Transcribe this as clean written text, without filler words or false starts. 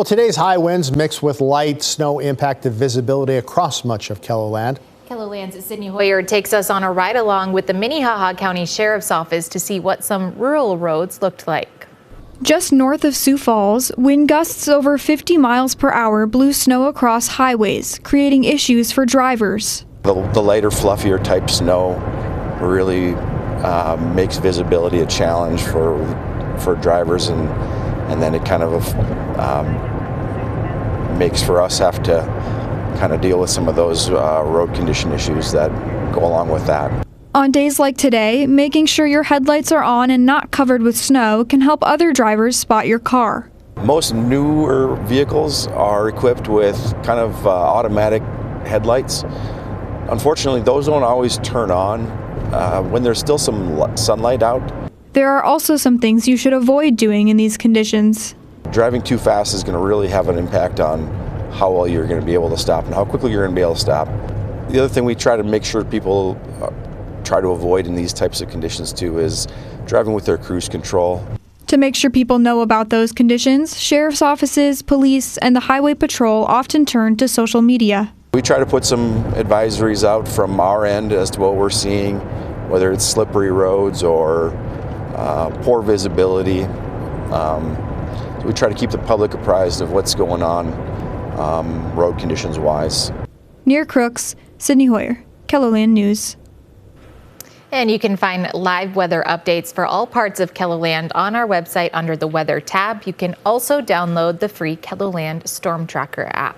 Well, today's high winds mixed with light snow impacted visibility across much of KELOLAND. KELOLAND's Sydney Hoyer takes us on a ride along with the Minnehaha County Sheriff's Office to see what some rural roads looked like. Just north of Sioux Falls, wind gusts over 50 miles per hour blew snow across highways, creating issues for drivers. The lighter, fluffier type snow really makes visibility a challenge for drivers, and then it kind of makes for us have to kind of deal with some of those road condition issues that go along with that. On days like today, making sure your headlights are on and not covered with snow can help other drivers spot your car. Most newer vehicles are equipped with kind of automatic headlights. Unfortunately, those don't always turn on when there's still some sunlight out. There are also some things you should avoid doing in these conditions. Driving too fast is going to really have an impact on how well you're going to be able to stop and how quickly you're going to be able to stop. The other thing we try to make sure people try to avoid in these types of conditions too is driving with their cruise control. To make sure people know about those conditions, sheriff's offices, police, and the highway patrol often turn to social media. We try to put some advisories out from our end as to what we're seeing, whether it's slippery roads or poor visibility. So we try to keep the public apprised of what's going on road conditions wise. Near Crooks, Sydney Hoyer, KELOLAND News. And you can find live weather updates for all parts of KELOLAND on our website under the Weather tab. You can also download the free KELOLAND Storm Tracker app.